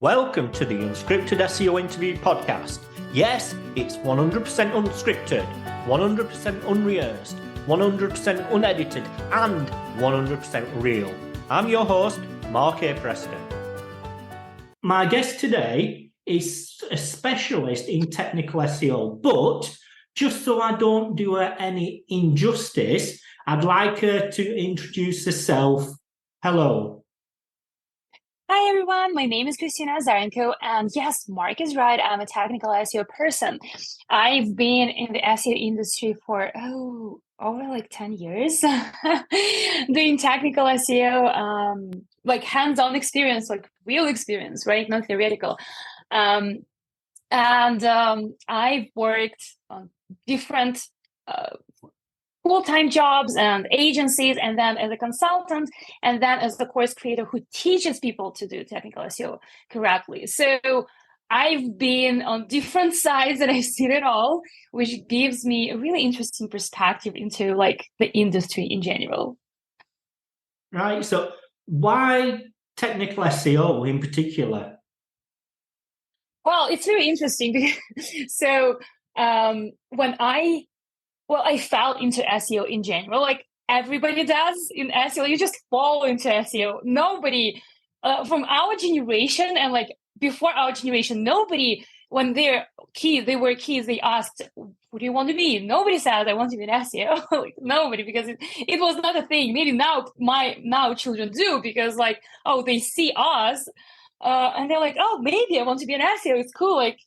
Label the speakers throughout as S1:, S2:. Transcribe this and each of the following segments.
S1: Welcome to the Unscripted SEO Interview Podcast. Yes, it's 100% unscripted, 100% unrehearsed, 100% unedited, and 100% real. I'm your host, Mark A. Preston. My guest today is a specialist in technical SEO, but just so I don't do her any injustice, I'd like her to introduce herself. Hello.
S2: Hi everyone, my name is Kristina Azarenko, and yes, Mark is right, I'm a technical SEO person. I've been in the SEO industry for, over like 10 years, doing technical SEO, like hands-on experience, like real experience, right? Not theoretical. I've worked on different full-time jobs and agencies, and then as a consultant, and then as the course creator who teaches people to do technical SEO correctly. So I've been on different sides and I've seen it all, which gives me a really interesting perspective into like the industry in general.
S1: Right. So why technical SEO in particular?
S2: Well, it's very interesting. So when I fell into SEO in general, like everybody does in SEO. You just fall into SEO. Nobody from our generation and like before our generation, nobody, when they were kids, they asked, what do you want to be? Nobody says, I want to be an SEO. Like, nobody, because it was not a thing. Maybe now children do, because like, oh, they see us and they're like, oh, maybe I want to be an SEO. It's cool. Like,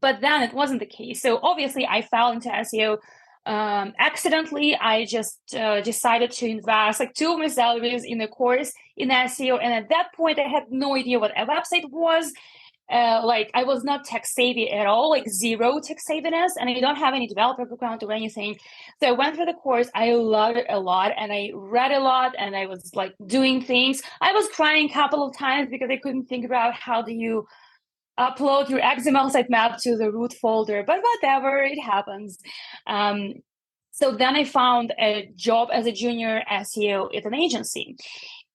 S2: but then it wasn't the case. So obviously I fell into SEO accidentally. I just decided to invest like 2 of my salaries in a course in SEO. And at that point, I had no idea what a website was. Like I was not tech savvy at all, like zero tech savviness, and I don't have any developer background or anything. So I went through the course. I loved it a lot, and I read a lot, and I was like doing things. I was crying a couple of times because I couldn't figure out how do you upload your XML sitemap to the root folder, but whatever, it happens. So then I found a job as a junior SEO at an agency.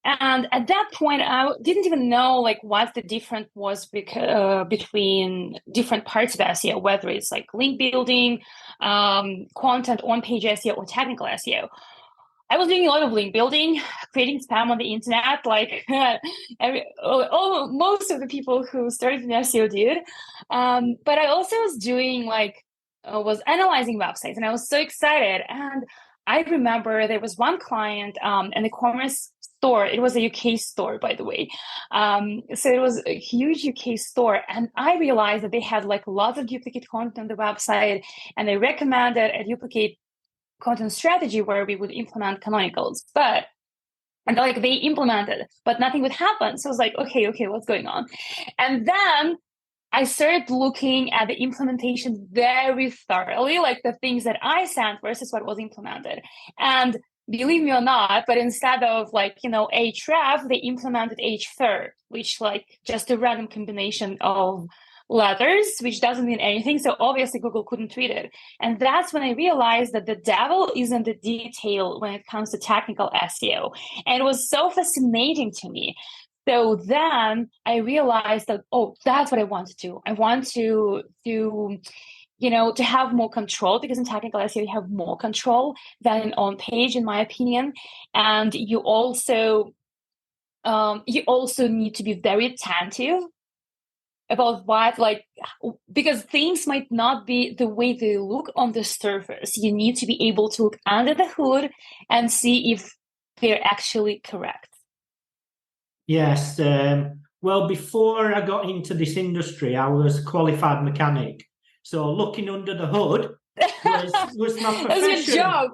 S2: And at that point, I didn't even know like what the difference was between different parts of SEO, whether it's like link building, content on-page SEO, or technical SEO. I was doing a lot of link building, creating spam on the internet, like most of the people who started in SEO did. But I also was doing was analyzing websites, and I was so excited. And I remember there was one client, an e-commerce store. It was a UK store, by the way. So it was a huge UK store. And I realized that they had like lots of duplicate content on the website, and they recommended a duplicate content strategy where we would implement canonicals, and like they implemented, but nothing would happen. So I was like, okay, what's going on? And then I started looking at the implementation very thoroughly, like the things that I sent versus what was implemented. And believe me or not, but instead of href, they implemented href, which like just a random combination of letters, which doesn't mean anything. So obviously Google couldn't treat it. And that's when I realized that the devil is in the detail when it comes to technical SEO. And it was so fascinating to me. So then I realized that, that's what I want to do. I want to have more control, because in technical SEO, you have more control than on page, in my opinion. And you also need to be very attentive about because things might not be the way they look on the surface. You need to be able to look under the hood and see if they're actually correct.
S1: Yes. Well, before I got into this industry, I was a qualified mechanic. So looking under the hood was my profession.
S2: That's your
S1: job.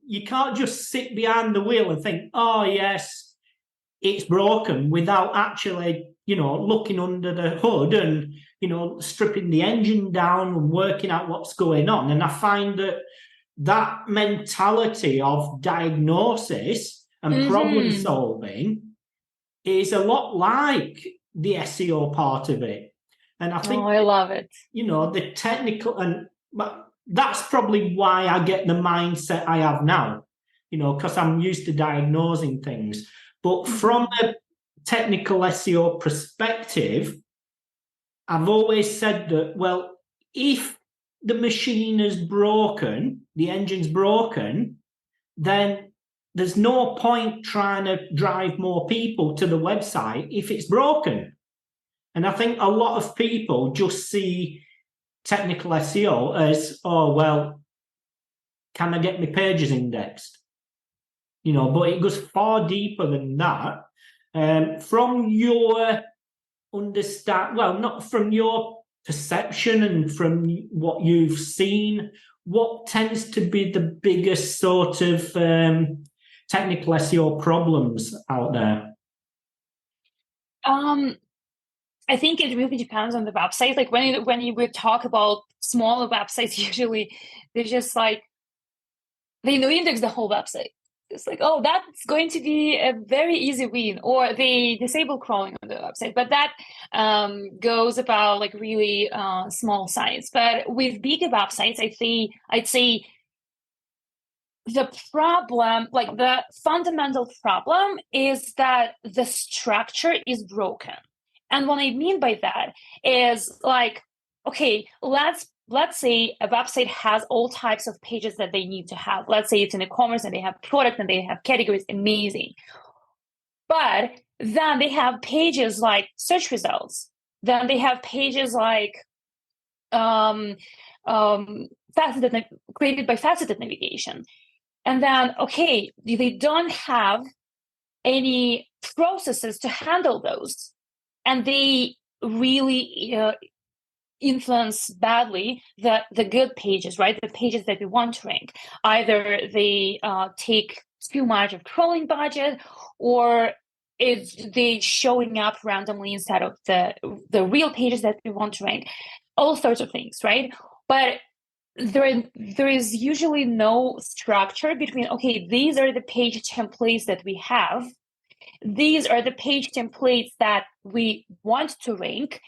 S1: You can't just sit behind the wheel and think, oh, yes, it's broken, without actually looking under the hood and, stripping the engine down and working out what's going on. And I find that mentality of diagnosis and problem solving is a lot like the SEO part of it. And I think,
S2: I love it.
S1: The technical, but that's probably why I get the mindset I have now, because I'm used to diagnosing things. But from technical SEO perspective, I've always said that, well, if the machine is broken, the engine's broken, then there's no point trying to drive more people to the website if it's broken. And I think a lot of people just see technical SEO as, oh, well, can I get my pages indexed? But it goes far deeper than that. From your not from your perception and from what you've seen, what tends to be the biggest sort of technical SEO problems out there?
S2: I think it really depends on the website. Like when you would talk about smaller websites, usually they're just like they index the whole website. It's like, oh, that's going to be a very easy win, or they disable crawling on the website. But that goes about like really small sites. But with bigger websites, I'd say the problem, like the fundamental problem, is that the structure is broken. And what I mean by that is like, okay, let's say a website has all types of pages that they need to have. Let's say it's in e-commerce and they have product and they have categories, amazing. But then they have pages like search results. Then they have pages like created by faceted navigation. And then, okay, they don't have any processes to handle those. And they really influence badly the good pages, right? The pages that we want to rank. Either they take too much of crawling budget, or they showing up randomly instead of the real pages that we want to rank. All sorts of things, right? But there is usually no structure between, okay, these are the page templates that we have. These are the page templates that we want to rank.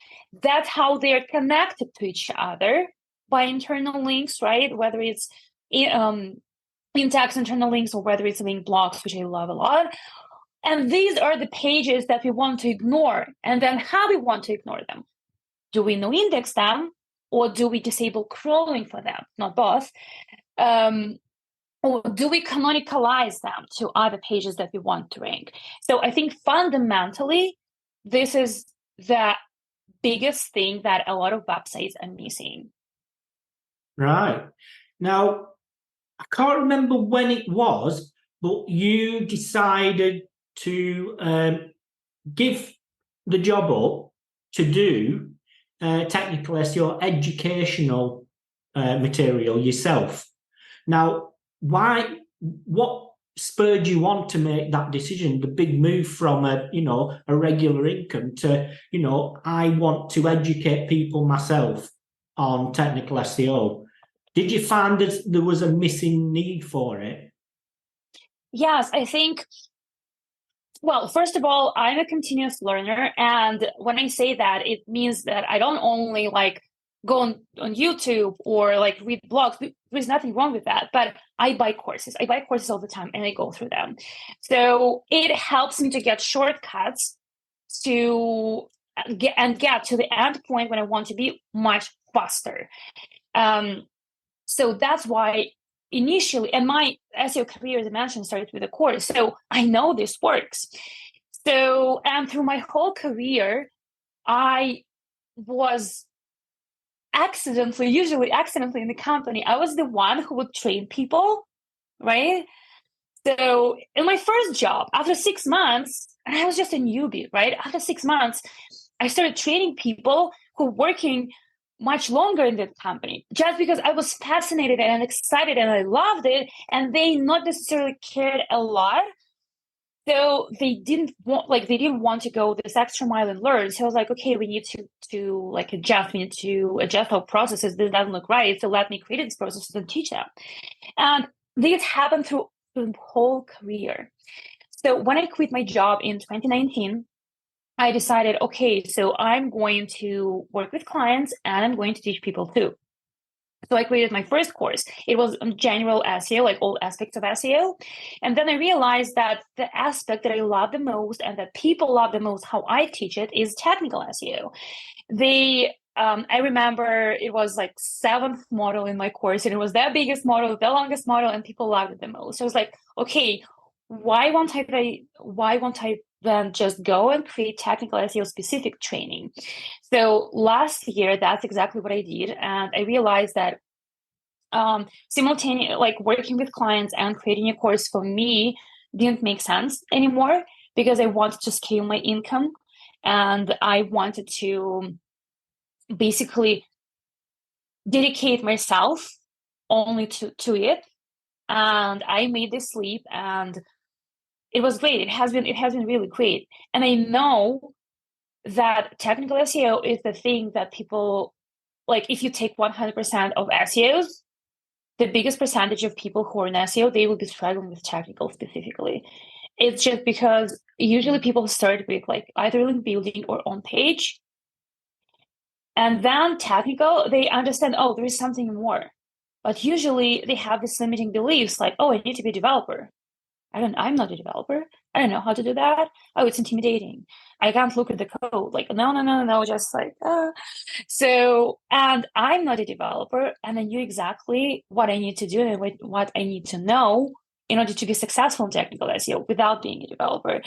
S2: That's how they're connected to each other by internal links, right? Whether it's in-text internal links or whether it's link blocks, which I love a lot. And these are the pages that we want to ignore. And then how we want to ignore them. Do we no index them, or do we disable crawling for them? Not both. Or do we canonicalize them to other pages that we want to rank? So I think fundamentally, this is the biggest thing that a lot of websites are missing.
S1: Right. Now, I can't remember when it was, but you decided to give the job up to do technical SEO educational material yourself. Now, what spurred you on to make that decision, the big move from a regular income to, I want to educate people myself on technical SEO? Did you find that there was a missing need for it?
S2: Yes, I think, well, first of all, I'm a continuous learner. And when I say that, it means that I don't only like go on YouTube or like read blogs. There's nothing wrong with that. But I buy courses. I buy courses all the time and I go through them. So it helps me to get shortcuts to get to the end point when I want to be much faster. So that's why initially, and my SEO career, as I mentioned, started with a course. So I know this works. So, and through my whole career, I was usually accidentally in the company. I was the one who would train people, right? So in my first job, after 6 months, and I was just a newbie, right? After 6 months, I started training people who were working much longer in that company, just because I was fascinated and excited and I loved it, and they not necessarily cared a lot. So they didn't want to go this extra mile and learn. So I was like, okay, we need to adjust our processes. This doesn't look right. So let me create these processes and teach them. And this happened through the whole career. So when I quit my job in 2019, I decided, okay, so I'm going to work with clients and I'm going to teach people too. So I created my first course. It was on general SEO, like all aspects of SEO. And then I realized that the aspect that I love the most and that people love the most, how I teach it, is technical SEO. I remember it was like 7th model in my course, and it was the biggest model, the longest model, and people loved it the most. So I was like, okay, why won't I then just go and create technical SEO specific training? So last year, that's exactly what I did. And I realized that simultaneously, like working with clients and creating a course for me didn't make sense anymore, because I wanted to scale my income and I wanted to basically dedicate myself only to it. And I made this leap, and it was great. It has been really great. And I know that technical SEO is the thing that people like. If you take 100% of SEOs, the biggest percentage of people who are in SEO, they will be struggling with technical specifically. It's just because usually people start with like either link building or on page. And then technical, they understand, oh, there is something more. But usually they have this limiting beliefs like, oh, I need to be a developer. I'm not a developer. I don't know how to do that. Oh, it's intimidating. I can't look at the code. Like, no, just like, So, and I'm not a developer, and I knew exactly what I need to do and what I need to know in order to be successful in technical SEO without being a developer.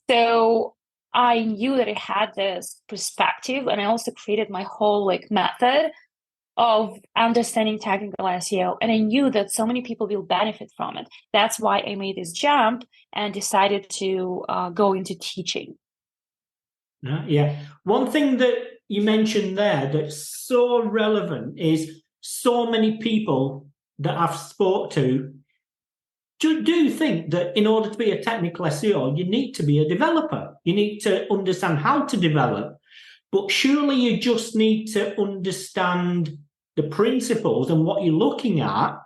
S2: So I knew that I had this perspective, and I also created my whole like method of understanding technical SEO. And I knew that so many people will benefit from it. That's why I made this jump and decided to go into teaching.
S1: Yeah. One thing that you mentioned there that's so relevant is so many people that I've spoke to do think that in order to be a technical SEO, you need to be a developer. You need to understand how to develop. But surely you just need to understand the principles and what you're looking at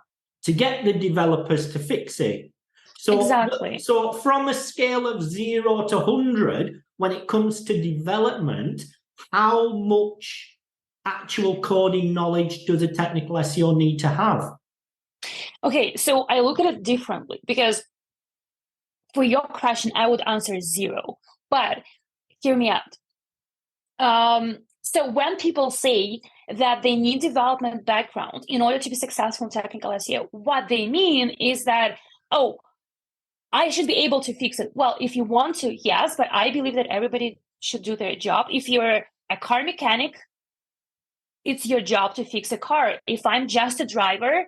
S1: to get the developers to fix it.
S2: Exactly.
S1: So from a scale of 0 to 100, when it comes to development, how much actual coding knowledge does a technical SEO need to have?
S2: Okay, so I look at it differently, because for your question, I would answer 0. But hear me out. So when people say that they need development background in order to be successful in technical SEO, what they mean is that, oh, I should be able to fix it. Well, if you want to, yes, but I believe that everybody should do their job. If you're a car mechanic, it's your job to fix a car. If I'm just a driver,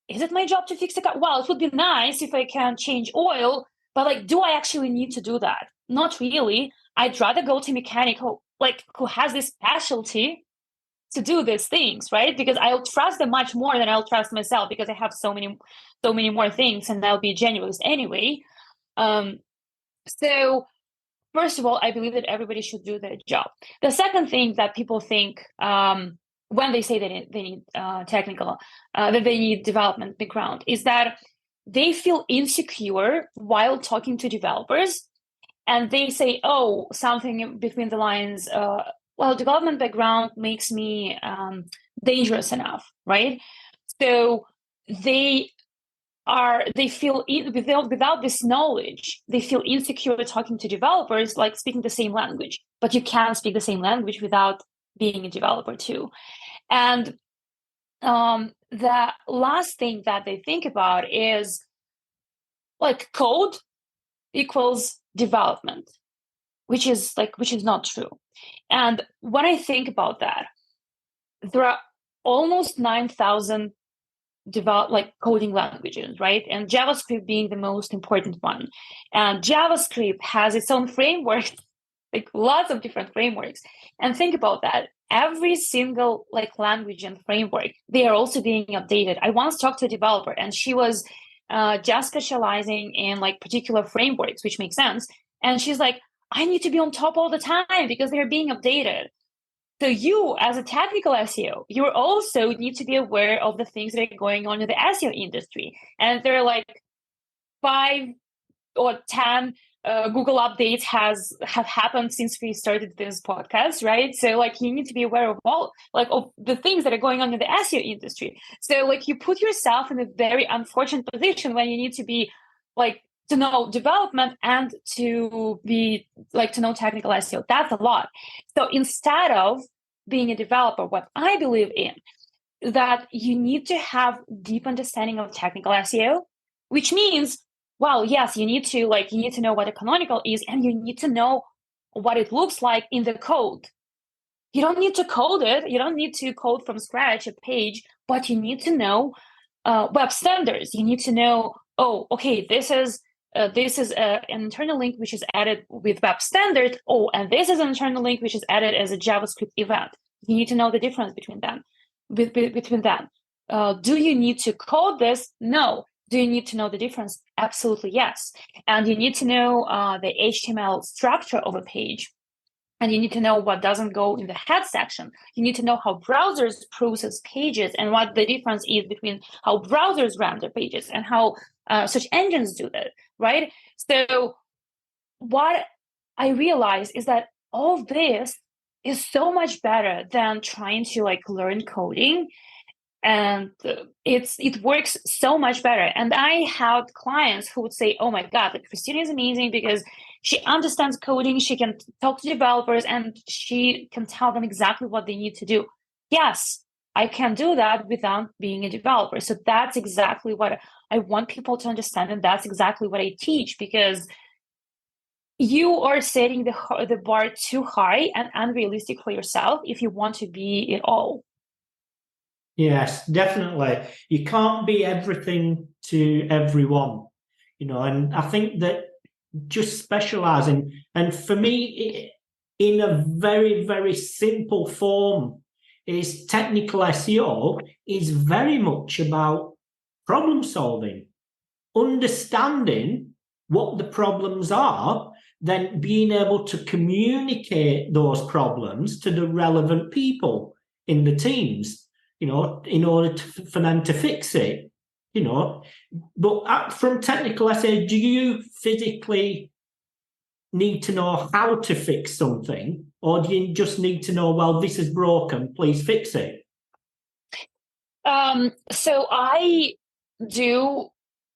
S2: is it my job to fix a car? Well, it would be nice if I can change oil, but like, do I actually need to do that? Not really. I'd rather go to a mechanic who has this specialty to do these things, right? Because I'll trust them much more than I'll trust myself, because I have so many more things, and I'll be a generalist anyway. So first of all, I believe that everybody should do their job. The second thing that people think when they say that they need technical, that they need development background, is that they feel insecure while talking to developers, and they say, "Oh, something between the lines. Well, development background makes me dangerous enough, right?" So they feel without this knowledge, they feel insecure talking to developers, like speaking the same language. But you can't speak the same language without being a developer too. And the last thing that they think about is like code equals development, which is not true. And when I think about that, there are almost 9,000 coding languages, right? And JavaScript being the most important one. And JavaScript has its own framework, like lots of different frameworks. And think about that. Every single language and framework, they are also being updated. I once talked to a developer, and she was just specializing in particular frameworks, which makes sense. And she's like, I need to be on top all the time because they're being updated. So you, as a technical SEO, you also need to be aware of the things that are going on in the SEO industry. And there are 5 or 10 Google updates have happened since we started this podcast, right? So like you need to be aware of all of the things that are going on in the SEO industry. So like you put yourself in a very unfortunate position when you need to be like to know development and to be like to know technical SEO. That's a lot. So instead of being a developer, what I believe in that you need to have deep understanding of technical SEO, which means, well, yes, you need to know what a canonical is, and you need to know what it looks like in the code. You don't need to code it. You don't need to code from scratch a page, but you need to know web standards. You need to know, oh, okay, this is an internal link which is added with web standard. Oh, and this is an internal link which is added as a JavaScript event. You need to know the difference between them. Between them. Do you need to code this? No. Do you need to know the difference? Absolutely, yes. And you need to know the HTML structure of a page. And you need to know what doesn't go in the head section. You need to know how browsers process pages and what the difference is between how browsers render pages and how search engines do that, right? So what I realized is that all this is so much better than trying to like learn coding, and it works so much better. And I had clients who would say, oh my god, like Kristina is amazing because she understands coding, she can talk to developers, and she can tell them exactly what they need to do. Yes, I can do that without being a developer. So that's exactly what I want people to understand, and that's exactly what I teach, because you are setting the bar too high and unrealistic for yourself if you want to be it all.
S1: Yes, definitely. You can't be everything to everyone, and I think that just specializing, and for me, in a very, very simple form, is technical SEO is very much about problem solving, understanding what the problems are, then being able to communicate those problems to the relevant people in the teams, in order for them to fix it, But from technical SEO, do you physically need to know how to fix something, or do you just need to know, well, this is broken, please fix it?
S2: So I do.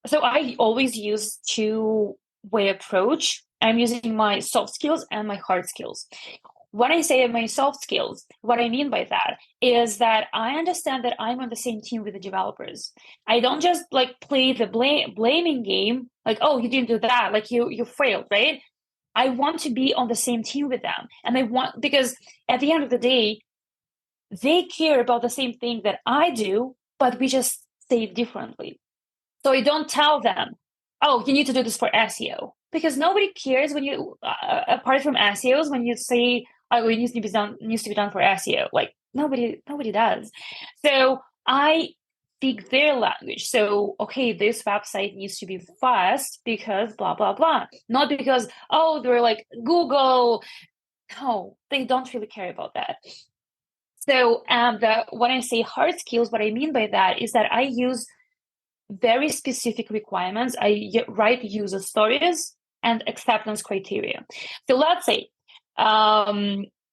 S2: So I always use two-way approach. I'm using my soft skills and my hard skills. When I say my soft skills, what I mean by that is that I understand that I'm on the same team with the developers. I don't just like play the blaming game, like, oh, you didn't do that, like you failed, right? I want to be on the same team with them. And I want, because at the end of the day, they care about the same thing that I do, but we just say it differently. So I don't tell them, oh, you need to do this for SEO, because nobody cares when you, apart from SEOs, when you say, oh, it needs to be done for SEO. Like nobody does. So I speak their language. So, okay, this website needs to be fast because blah, blah, blah. Not because, oh, they're like Google. No, they don't really care about that. So when I say hard skills, what I mean by that is that I use very specific requirements. I write user stories and acceptance criteria. So let's say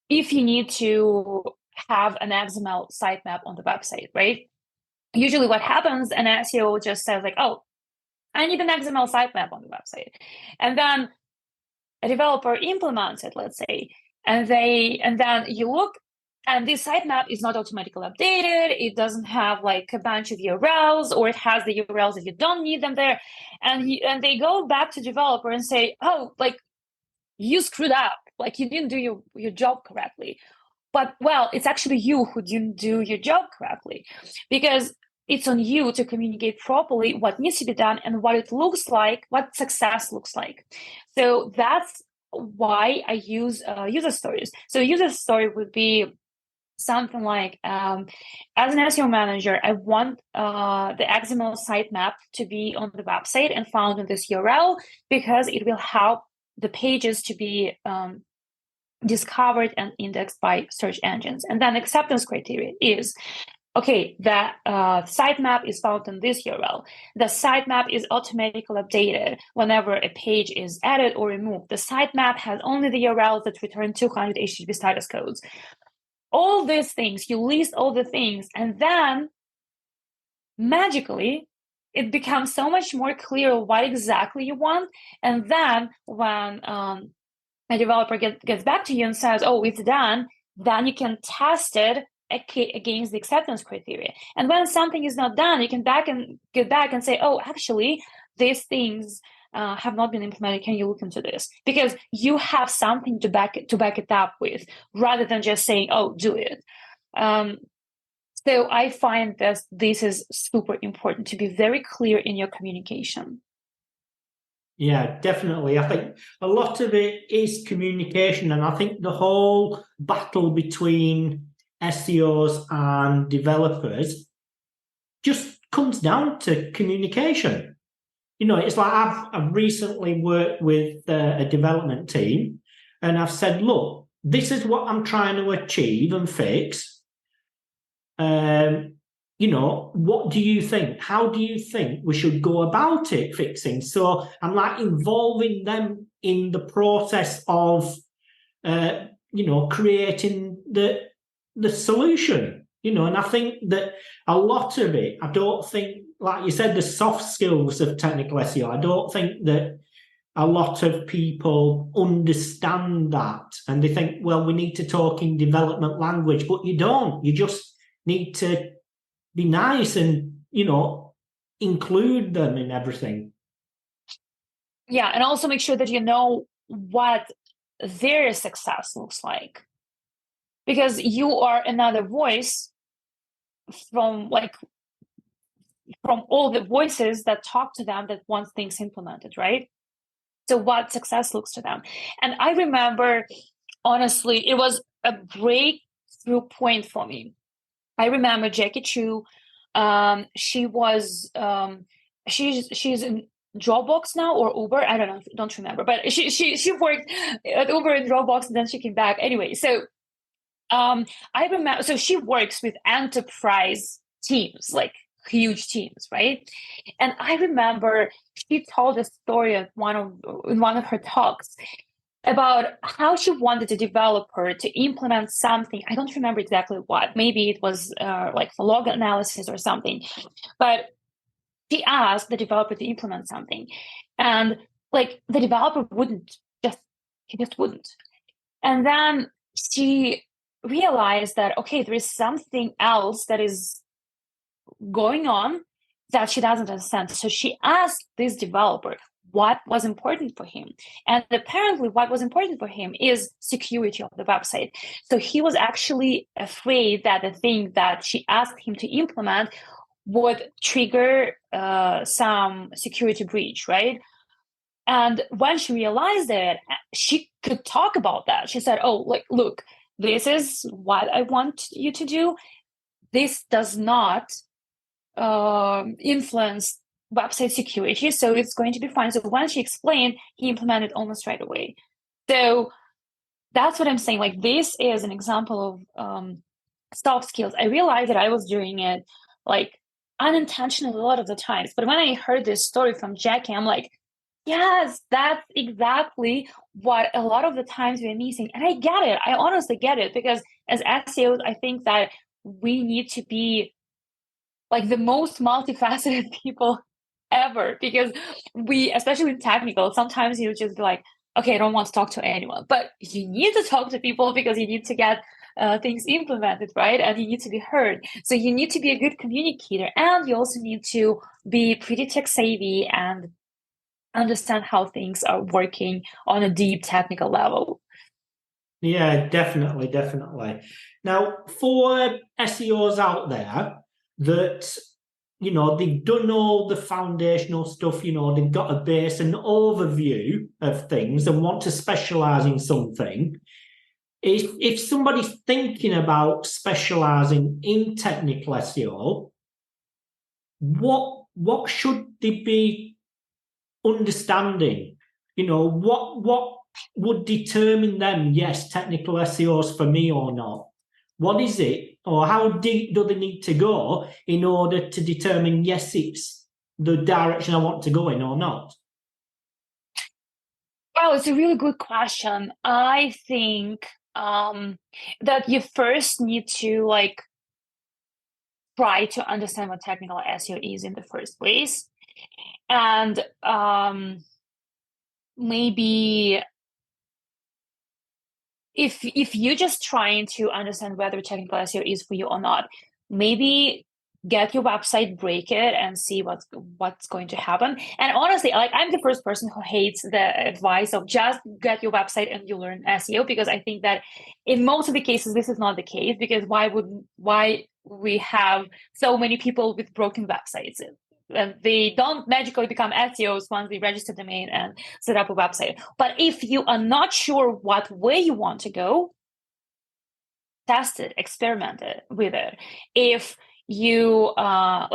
S2: if you need to have an XML sitemap on the website, right? Usually what happens, an SEO just says like, oh, I need an XML sitemap on the website. And then a developer implements it, let's say, and then you look, and this sitemap is not automatically updated. It doesn't have like a bunch of URLs, or it has the URLs if you don't need them there. And they go back to developer and say, oh, like you screwed up, like you didn't do your job correctly. But well, it's actually you who didn't do your job correctly, because it's on you to communicate properly what needs to be done and what it looks like, what success looks like. So that's why I use user stories. So user story would be something like, as an SEO manager, I want the XML sitemap to be on the website and found in this URL, because it will help the pages to be discovered and indexed by search engines. And then acceptance criteria is, okay, that sitemap is found in this URL. The sitemap is automatically updated whenever a page is added or removed. The sitemap has only the URLs that return 200 HTTP status codes. All these things, you list all the things, and then magically, it becomes so much more clear what exactly you want. And then when a developer gets back to you and says, oh, it's done, then you can test it against the acceptance criteria. And when something is not done, you can get back and say, oh, actually, these things have not been implemented. Can you look into this? Because you have something to back it up with, rather than just saying, oh, do it. So I find that this is super important, to be very clear in your communication.
S1: Yeah, definitely. I think a lot of it is communication, and I think the whole battle between SEOs and developers just comes down to communication. It's like I've recently worked with a development team, and I've said, look, this is what I'm trying to achieve and fix. What do you think? How do you think we should go about it fixing? So I'm like involving them in the process of, creating the solution, and I think that a lot of it, I don't think, like you said, the soft skills of technical SEO, I don't think that a lot of people understand that, and they think, well, we need to talk in development language, but you don't. You just need to be nice and, include them in everything.
S2: Yeah, and also make sure that you know what their success looks like. Because you are another voice from all the voices that talk to them that want things implemented, right? So what success looks to them. And I remember, honestly, it was a breakthrough point for me. I remember Jackie Chu. She was she's in Dropbox now, or Uber. I don't know, don't remember. But she worked at Uber and Dropbox, and then she came back. Anyway, so I remember. So she works with enterprise teams, like huge teams, right? And I remember she told a story in one of her talks about how she wanted a developer to implement something. I don't remember exactly what. Maybe it was like for log analysis or something. But she asked the developer to implement something, and like the developer he just wouldn't. And then she realized that, okay, there is something else that is going on that she doesn't understand. So she asked this developer what was important for him. And apparently what was important for him is security of the website. So he was actually afraid that the thing that she asked him to implement would trigger some security breach, right? And when she realized it, she could talk about that. She said, oh, like, look, this is what I want you to do. This does not influence website security, so it's going to be fine. So when she explained, he implemented almost right away. So that's what I'm saying. Like, this is an example of soft skills. I realized that I was doing it like unintentionally a lot of the times, but when I heard this story from Jackie, I'm like, yes, that's exactly what a lot of the times we're missing. And I get it. I honestly get it, because as SEOs, I think that we need to be like the most multifaceted people ever, because we, especially in technical, sometimes you just be like, okay, I don't want to talk to anyone, but you need to talk to people because you need to get things implemented, right? And you need to be heard. So you need to be a good communicator, and you also need to be pretty tech savvy and understand how things are working on a deep technical level.
S1: Yeah, definitely. Now, for SEOs out there that, they've done all the foundational stuff, they've got a base and overview of things and want to specialize in something. If somebody's thinking about specializing in technical SEO, what should they be understanding? What would determine them, yes, technical SEOs for me or not? What is it, or how deep do they need to go in order to determine, yes, it's the direction I want to go in or not?
S2: Well, it's a really good question. I think that you first need to try to understand what technical SEO is in the first place, and maybe if you're just trying to understand whether technical SEO is for you or not, maybe get your website, break it, and see what's going to happen. And honestly, I'm the first person who hates the advice of just get your website and you learn SEO, because I think that in most of the cases this is not the case, because why we have so many people with broken websites? And they don't magically become SEOs once they register the domain and set up a website. But if you are not sure what way you want to go, test it, experiment with it. If you what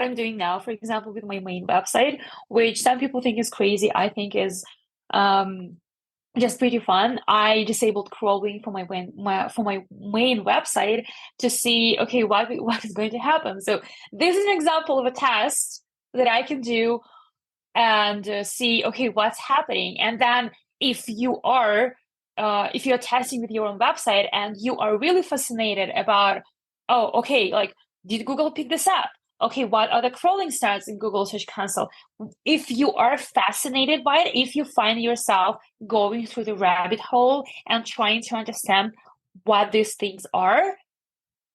S2: I'm doing now, for example, with my main website, which some people think is crazy, I think is just pretty fun. I disabled crawling for my main website to see, okay, what is going to happen. So this is an example of a test that I can do and see, okay, what's happening. And then if you're testing with your own website and you are really fascinated about, oh, okay, did Google pick this up? Okay, what are the crawling stats in Google Search Console? If you are fascinated by it, if you find yourself going through the rabbit hole and trying to understand what these things are,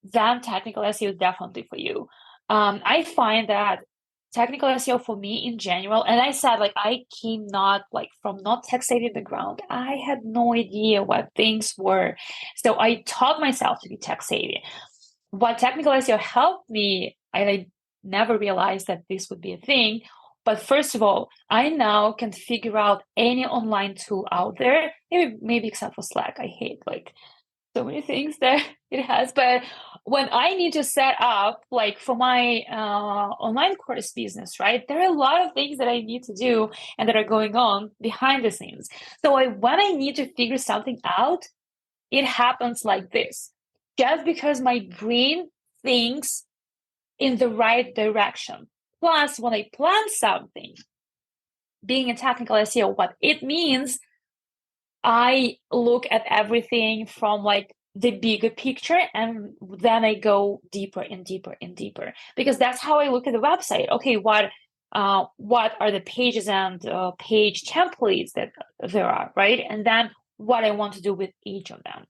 S2: then technical SEO is definitely for you. I find that technical SEO for me in general, and I said, I came not from not tech savvy background. I had no idea what things were. So I taught myself to be tech savvy. What technical SEO helped me, I never realized that this would be a thing. But first of all, I now can figure out any online tool out there, maybe except for Slack. I hate so many things that it has. But when I need to set up for my online course business, right, there are a lot of things that I need to do and that are going on behind the scenes. So when I need to figure something out, it happens like this, just because my brain thinks in the right direction. Plus, when I plan something, being a technical SEO, what it means, I look at everything from the bigger picture, and then I go deeper and deeper and deeper, because that's how I look at the website. Okay, what are the pages and page templates that there are, right? And then what I want to do with each of them.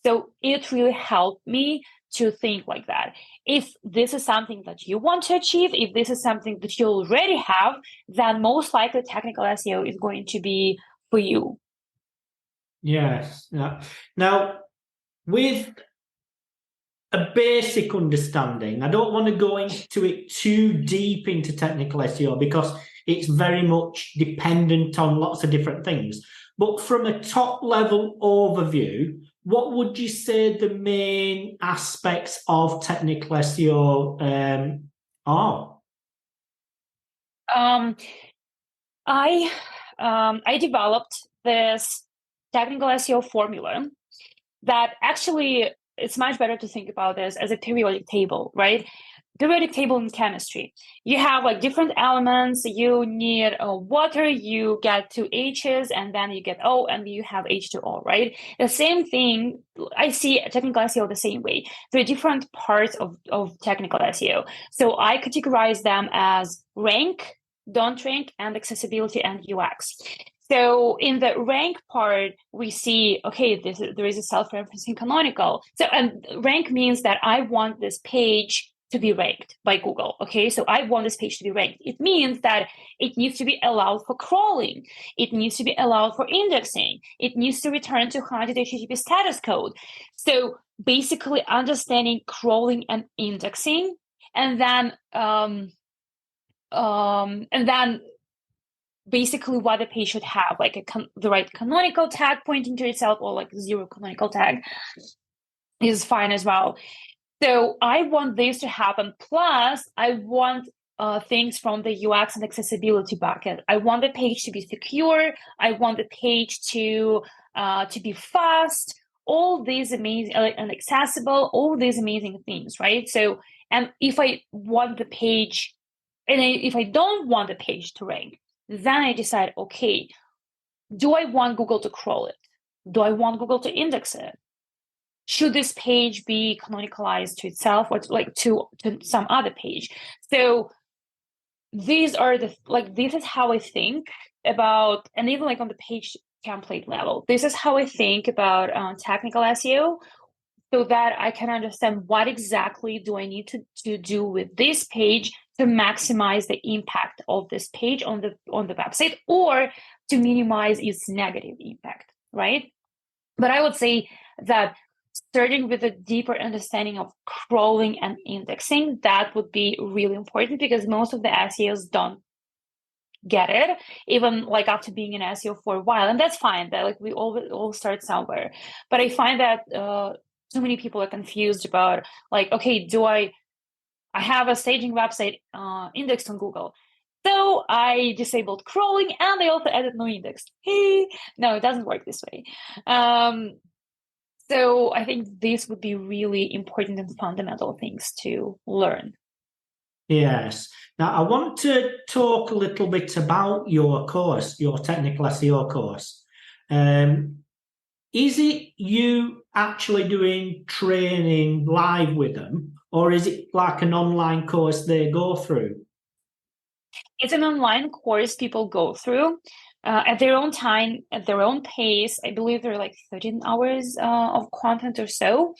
S2: So it really helped me to think like that. If this is something that you want to achieve, if this is something that you already have, then most likely technical SEO is going to be for you.
S1: Yes. Yeah. Now, with a basic understanding, I don't want to go into it too deep into technical SEO because it's very much dependent on lots of different things. But from a top level overview, what would you say the main aspects of technical SEO are?
S2: I developed this technical SEO formula that actually, it's much better to think about this as a periodic table, right? Periodic table in chemistry. You have different elements. You need water, you get two H's, and then you get O, and you have H2O, right? The same thing, I see technical SEO the same way. There are different parts of technical SEO. So I categorize them as rank, don't rank, and accessibility and UX. So in the rank part, we see, okay, there is a self-referencing canonical. So, and rank means that I want this page to be ranked by Google. Okay, so I want this page to be ranked. It means that it needs to be allowed for crawling. It needs to be allowed for indexing. It needs to return to 100 HTTP status code. So basically understanding crawling and indexing, and then basically what the page should have, the right canonical tag pointing to itself, or zero canonical tag is fine as well. So I want this to happen. Plus, I want things from the UX and accessibility bucket. I want the page to be secure. I want the page to be fast. all these amazing and accessible, all these amazing things, right? So, and if I want the page, and if I don't want the page to rank, then I decide, okay, do I want Google to crawl it? Do I want Google to index it? Should this page be canonicalized to itself or to some other page? So these are this is how I think about, and even on the page template level, this is how I think about technical SEO, so that I can understand what exactly do I need to do with this page to maximize the impact of this page on the website, or to minimize its negative impact, right? But I would say that starting with a deeper understanding of crawling and indexing, that would be really important, because most of the SEOs don't get it, even after being in SEO for a while. And that's fine, that we all start somewhere. But I find that too many people are confused about okay, do I have a staging website indexed on Google, so I disabled crawling and I also added no index. No, it doesn't work this way. So I think this would be really important and fundamental things to learn.
S1: Yes. Now, I want to talk a little bit about your course, your technical SEO course. Is it you actually doing training live with them, or is it like an online course they go through?
S2: It's an online course people go through at their own time, at their own pace. I believe there are 13 hours of content or so.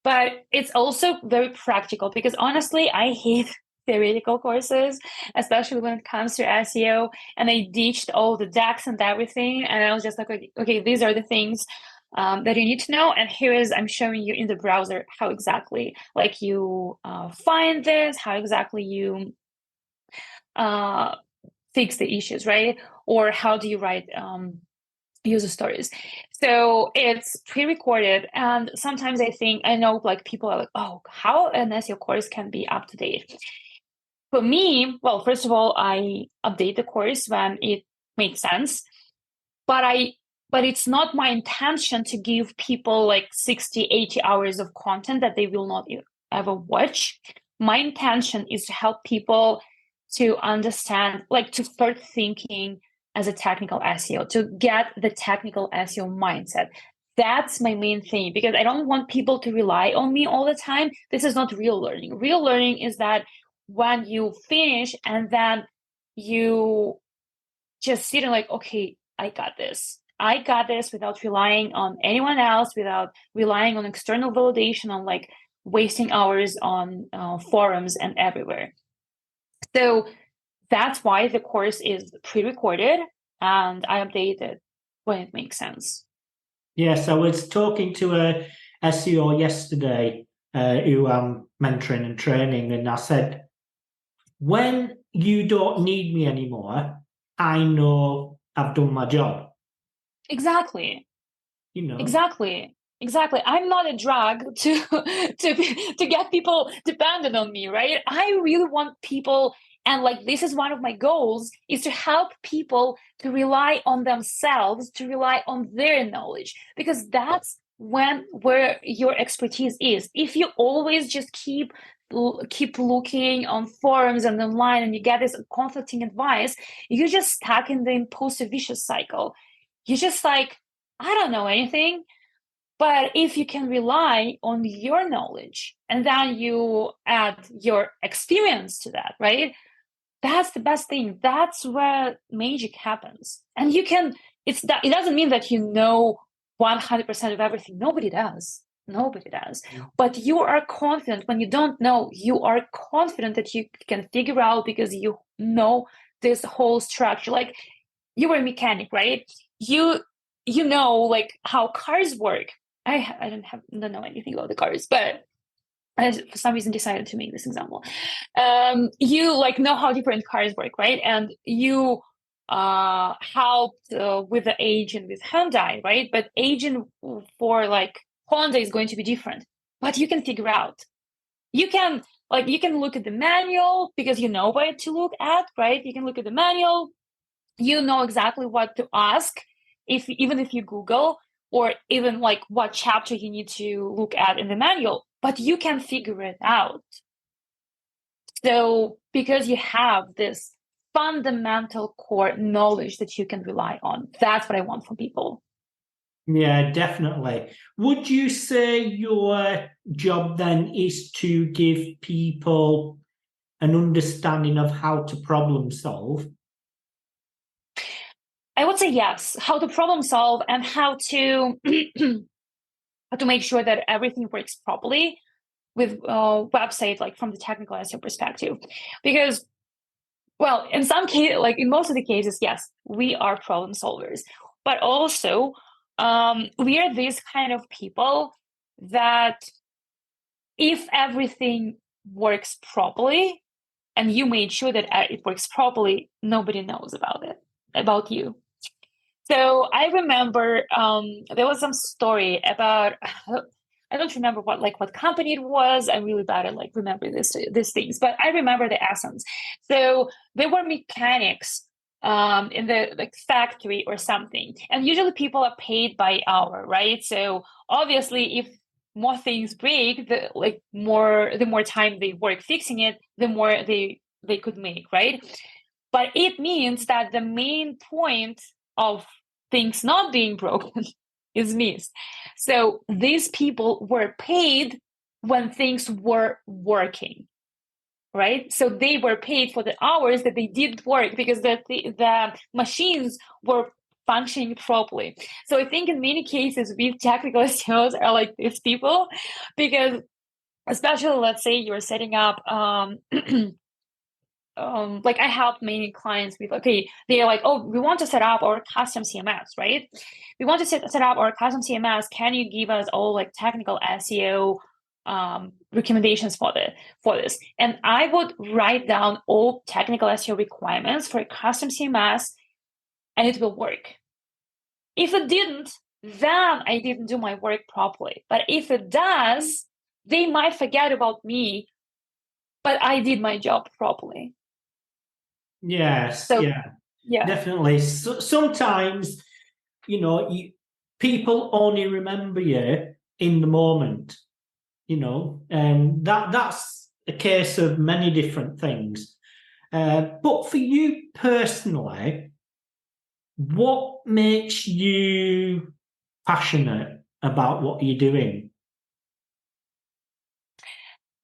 S2: But it's also very practical, because honestly, I hate theoretical courses, especially when it comes to SEO. And I ditched all the decks and everything. And I was just okay, these are the things that you need to know. And I'm showing you in the browser how exactly you find this, how exactly you fix the issues, right? Or how do you write user stories. So it's pre-recorded, and sometimes I know people are oh, how an SEO course can be up to date. For me, well, first of all, I update the course when it makes sense, but it's not my intention to give people 60-80 hours of content that they will not ever watch. My intention is to help people to understand, to start thinking as a technical SEO, to get the technical SEO mindset. That's my main thing, because I don't want people to rely on me all the time. This is not real learning. Real learning is that when you finish and then you just sit and okay, I got this. I got this without relying on anyone else, without relying on external validation, on wasting hours on forums and everywhere. So that's why the course is pre-recorded, and I update it when it makes sense.
S1: Yes, I was talking to a SEO yesterday who I'm mentoring and training, and I said, when you don't need me anymore, I know I've done my job.
S2: Exactly. Exactly. I'm not a drag to get people dependent on me, right? I really want people, and this is one of my goals, is to help people to rely on themselves, to rely on their knowledge, because that's where your expertise is. If you always just keep looking on forums and online and you get this conflicting advice, you're just stuck in the impulsive vicious cycle. You're just I don't know anything. But if you can rely on your knowledge and then you add your experience to that, right? That's the best thing. That's where magic happens. And it doesn't mean that you know 100% of everything. Nobody does. But you are confident when you don't know. You are confident that you can figure out, because you know this whole structure. You were a mechanic, right? You know how cars work. I don't know anything about the cars, but I, for some reason, decided to make this example. You know how different cars work, right? And you helped with the agent with Hyundai, right? But agent for Honda is going to be different. But you can figure out. You can look at the manual, because you know where to look at, right? You can look at the manual. You know exactly what to ask, even if you Google or even like what chapter you need to look at in the manual, but you can figure it out. So because you have this fundamental core knowledge that you can rely on, that's what I want from people.
S1: Yeah, definitely. Would you say your job then is to give people an understanding of how to problem solve?
S2: I would say yes, how to problem solve and how to how to make sure that everything works properly with website, like from the technical SEO perspective. Because, well, in some cases, like in most of the cases, yes, we are problem solvers, but also we are these kind of people that if everything works properly and you made sure that it works properly, nobody knows about it, about you. So I remember there was some story about I don't remember what company it was. I'm really bad at like remembering these things, but I remember the essence. So there were mechanics in the like factory or something, and usually people are paid by hour, right? So obviously, if more things break, the more time they work fixing it, the more they could make, right? But it means that the main point of things not being broken is missed. So these people were paid when things were working, right? So they were paid for the hours that they did work because the machines were functioning properly. So I think in many cases, we technical SEOs are like these people because especially let's say you're setting up like I help many clients with, okay, they're like, oh, we want to set up our custom CMS, right? We want to set up our custom CMS. Can you give us all like technical SEO recommendations for this? And I would write down all technical SEO requirements for a custom CMS and it will work. If it didn't, then I didn't do my work properly. But if it does, they might forget about me, but I did my job properly.
S1: Yes,
S2: So,
S1: yeah, definitely. So, sometimes, people only remember you in the moment, and that's a case of many different things. But for you personally, what makes you passionate about what you're doing?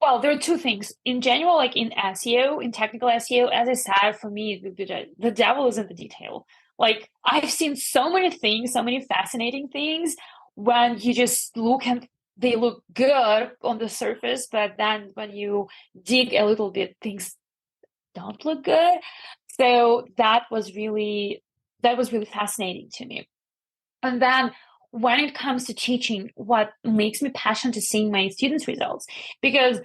S2: well, there are two things. In general, like in SEO, in technical SEO, as I said, for me, the devil is in the detail. Like I've seen so many things, so many fascinating things when you just look and they look good on the surface, but then when you dig a little bit, things don't look good. So that was really fascinating to me. And then when it comes to teaching, what makes me passionate is seeing my students' results because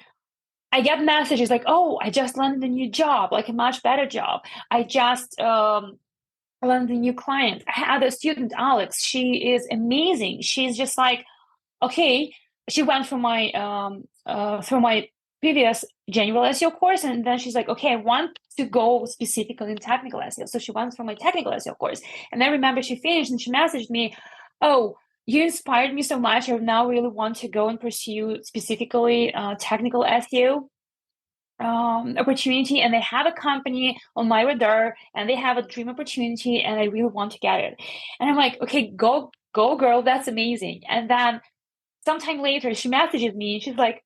S2: I get messages like, oh, I just landed a new job, like a much better job. I just landed a new client. I had a student, Alex. She is amazing. She's just like, okay, she went through my previous general SEO course, and then she's like, okay, I want to go specifically in technical SEO. So she went through my technical SEO course. And I remember she finished and she messaged me, oh, you inspired me so much. I now really want to go and pursue specifically technical SEO opportunity, and they have a company on my radar and they have a dream opportunity and I really want to get it. And I'm like, okay, go girl, that's amazing. And then sometime later she messages me and she's like,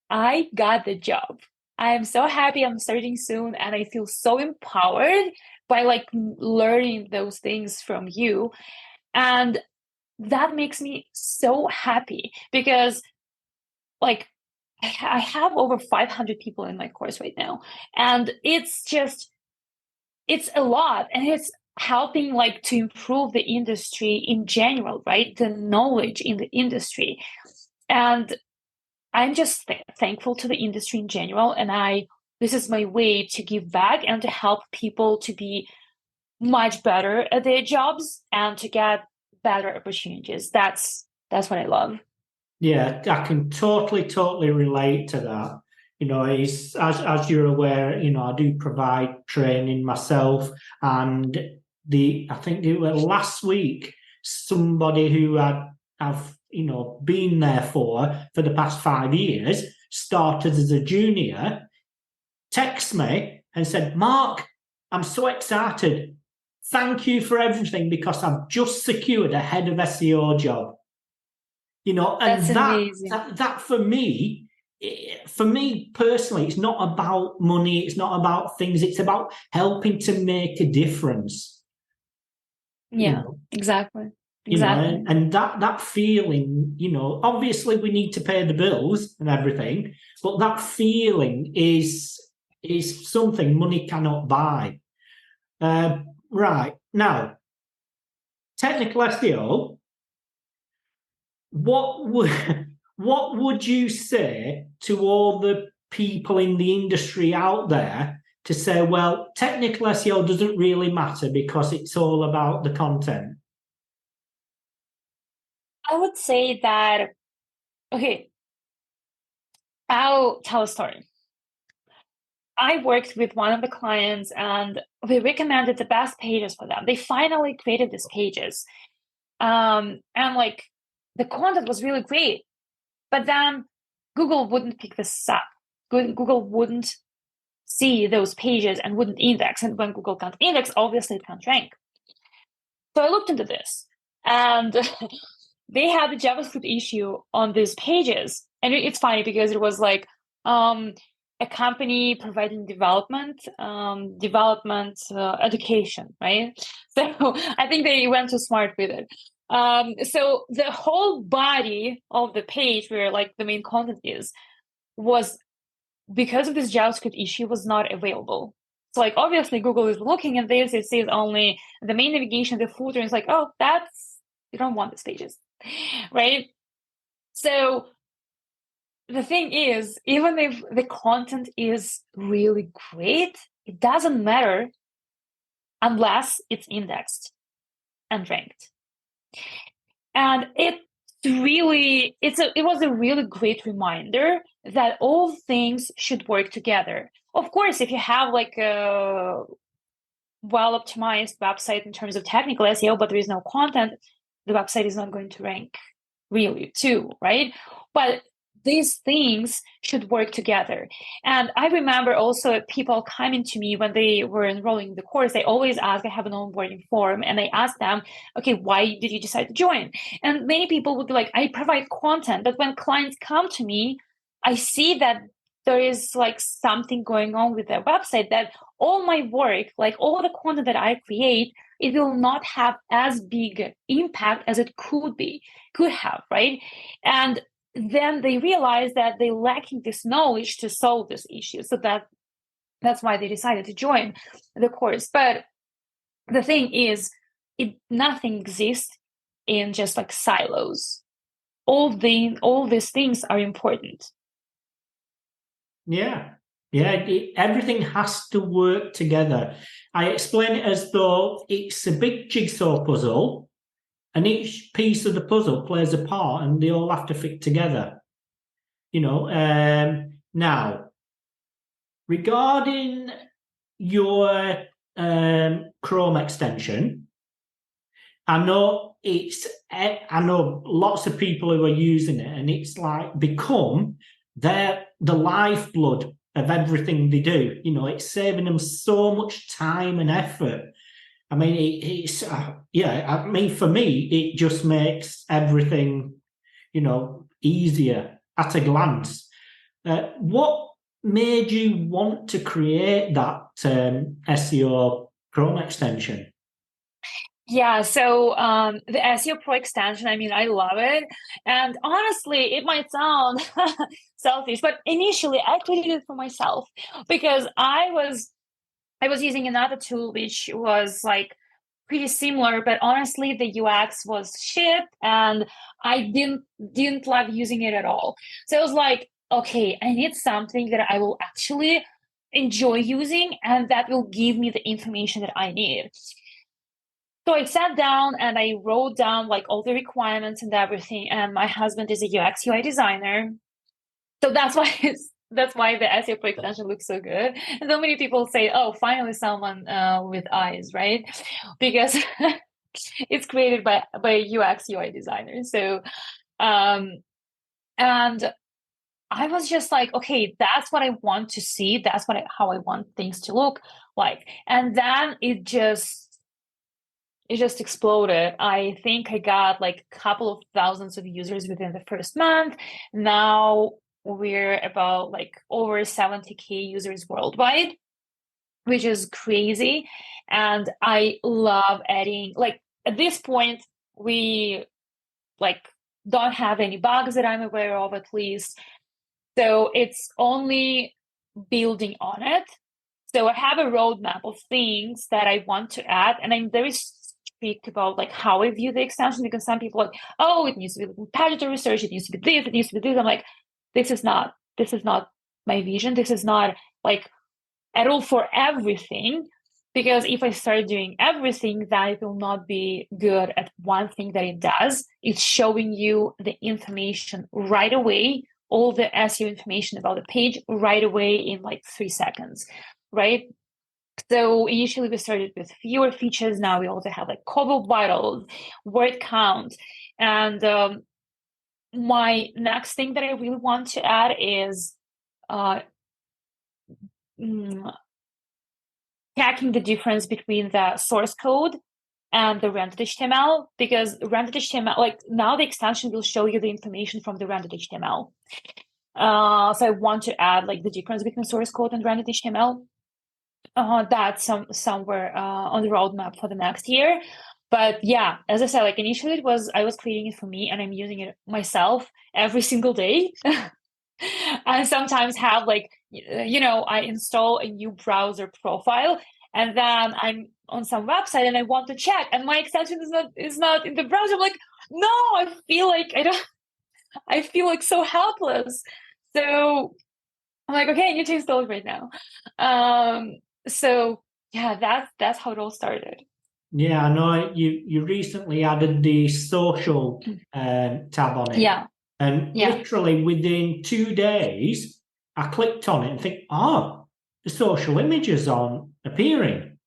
S2: I got the job. I am so happy I'm starting soon and I feel so empowered by like learning those things from you. And that makes me so happy because like I have over 500 people in my course right now. And it's a lot. And it's helping like to improve the industry in general, right? The knowledge in the industry. And I'm just thankful to the industry in general. And this is my way to give back and to help people to be much better at their jobs and to get better opportunities. That's what I love.
S1: Yeah, I can totally relate to that. It's as you're aware, I do provide training myself, and I think it was last week somebody who I've been there for the past 5 years, started as a junior, texted me and said, Mark, I'm so excited. Thank you for everything because I've just secured a head of SEO job. And
S2: That's amazing.
S1: that for me personally, it's not about money, it's not about things, it's about helping to make a difference.
S2: Yeah, exactly.
S1: And that feeling, obviously we need to pay the bills and everything, but that feeling is something money cannot buy. Right now, technical SEO. What would you say to all the people in the industry out there to say, well, technical SEO doesn't really matter because it's all about the content?
S2: I would say that, okay, I'll tell a story. I worked with one of the clients and we recommended the best pages for them. They finally created these pages. And like the content was really great, but then Google wouldn't pick this up. Google wouldn't see those pages and wouldn't index. And when Google can't index, obviously it can't rank. So I looked into this and they had a JavaScript issue on these pages. And it's funny because it was like a company providing development education, right? So I think they went too smart with it. So the whole body of the page where like the main content was because of this JavaScript issue was not available. So like obviously Google is looking at this, it says only the main navigation, the footer, is like, oh, you don't want these pages, right? So the thing is, even if the content is really great, it doesn't matter unless it's indexed and ranked. And it was a really great reminder that all things should work together. Of course, if you have like a well-optimized website in terms of technical SEO, but there is no content, the website is not going to rank really too, right? But these things should work together. And I remember also people coming to me when they were enrolling in the course, they always ask, I have an onboarding form, and I ask them, okay, why did you decide to join? And many people would be like, I provide content, but when clients come to me, I see that there is like something going on with their website, that all my work, like all the content that I create, it will not have as big impact as it could have, right? And then they realize that they're lacking this knowledge to solve this issue. So that's why they decided to join the course. But the thing is, nothing exists in just like silos. All these things are important.
S1: Yeah. Everything has to work together. I explain it as though it's a big jigsaw puzzle, and each piece of the puzzle plays a part, and they all have to fit together. Now, regarding your Chrome extension, I know lots of people who are using it, and it's like become the lifeblood of everything they do. It's saving them so much time and effort. I mean, it's I mean, for me, it just makes everything, easier at a glance. What made you want to create that SEO Chrome extension?
S2: Yeah, so the SEO Pro extension, I mean, I love it. And honestly, it might sound selfish, but initially I created it for myself because I was using another tool which was like pretty similar, but honestly the UX was shit and I didn't love using it at all. So I was like, okay, I need something that I will actually enjoy using and that will give me the information that I need. So I sat down and I wrote down like all the requirements and everything. And my husband is a UX UI designer. So that's why the SEO Pro extension looks so good. And so many people say, oh, finally someone with eyes, right? Because it's created by a UX UI designer. So and I was just like, okay, that's what I want to see. That's how I want things to look like. And then it just exploded. I think I got like a couple of thousands of users within the first month. Now we're about like over 70K users worldwide, which is crazy. And I love adding, like at this point, we like don't have any bugs that I'm aware of, at least. So it's only building on it. So I have a roadmap of things that I want to add, and I'm very strict about like how I view the extension, because some people are like, oh, it needs to be competitor research, it needs to be this, it needs to be this. I'm like, this is not my vision. This is not like at all for everything. Because if I start doing everything, then it will not be good at one thing that it does. It's showing you the information right away, all the SEO information about the page right away in like 3 seconds, right? So initially we started with fewer features. Now we also have like cobalt vitals, word count. And my next thing that I really want to add is checking the difference between the source code and the rendered HTML, because rendered HTML, like now the extension will show you the information from the rendered HTML. So I want to add like the difference between source code and rendered HTML. That's somewhere on the roadmap for the next year. But yeah, as I said, like initially I was creating it for me, and I'm using it myself every single day. I sometimes have like, I install a new browser profile, and then I'm on some website and I want to check, and my extension is not in the browser. I'm like, no, I feel like so helpless. So I'm like, okay, I need to install it right now. So yeah, that's how it all started.
S1: Yeah, I know you recently added the social tab on it.
S2: Yeah.
S1: And literally within 2 days, I clicked on it and think, oh, the social images aren't appearing.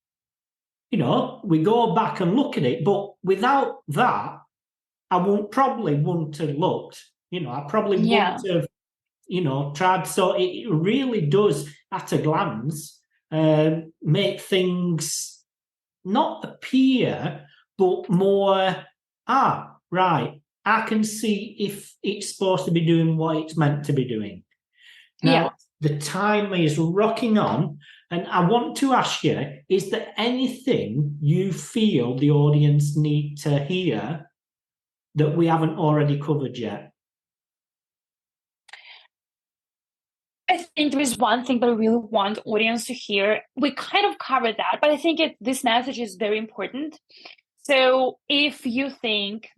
S1: We go back and look at it, but without that, I probably wouldn't have looked. I probably wouldn't have, tried. So it really does, at a glance, make things not appear, but more, right, I can see if it's supposed to be doing what it's meant to be doing. Now, the timer is rocking on, and I want to ask you, is there anything you feel the audience need to hear that we haven't already covered yet?
S2: I think there is one thing that I really want audience to hear. We kind of covered that, but I think this message is very important. So if you think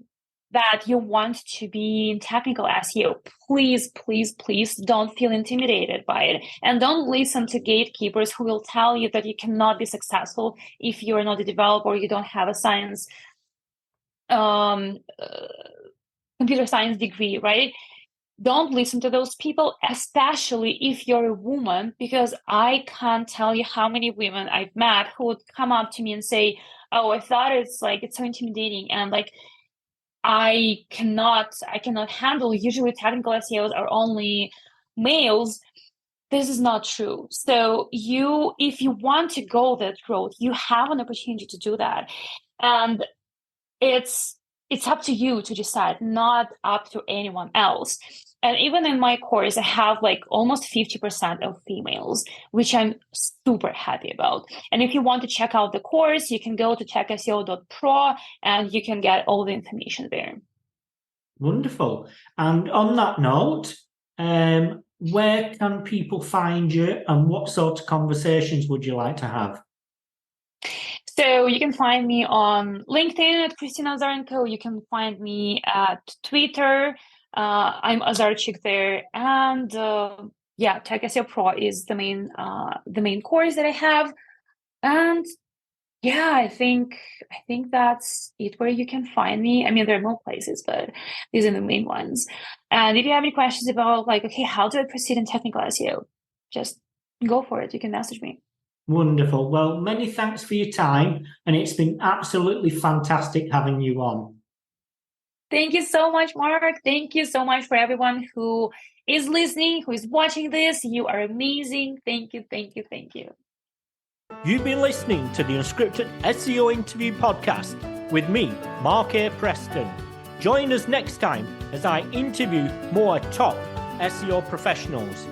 S2: that you want to be in technical SEO, please, please, please don't feel intimidated by it. And don't listen to gatekeepers who will tell you that you cannot be successful if you're not a developer or you don't have a computer science degree, right? Don't listen to those people, especially if you're a woman, because I can't tell you how many women I've met who would come up to me and say, oh, I thought it's so intimidating, and like I cannot handle. Usually technical SEOs are only males. This is not true. So if you want to go that road, you have an opportunity to do that. And it's up to you to decide, not up to anyone else. And even in my course, I have like almost 50% of females, which I'm super happy about. And if you want to check out the course, you can go to techseo.pro and you can get all the information there.
S1: Wonderful. And on that note, where can people find you, and what sort of conversations would you like to have?
S2: So you can find me on LinkedIn at Kristina Azarenko. You can find me at Twitter. I'm Azarchik there. And Tech SEO Pro is the main course that I have. And yeah, I think that's it where you can find me. I mean, there are more places, but these are the main ones. And if you have any questions about okay, how do I proceed in technical SEO, just go for it. You can message me.
S1: Wonderful. Well, many thanks for your time, and it's been absolutely fantastic having you on.
S2: Thank you so much, Mark. Thank you so much for everyone who is listening, who is watching this. You are amazing. Thank you, thank you, thank you.
S1: You've been listening to the Unscripted SEO Interview Podcast with me, Mark A. Preston. Join us next time as I interview more top SEO professionals.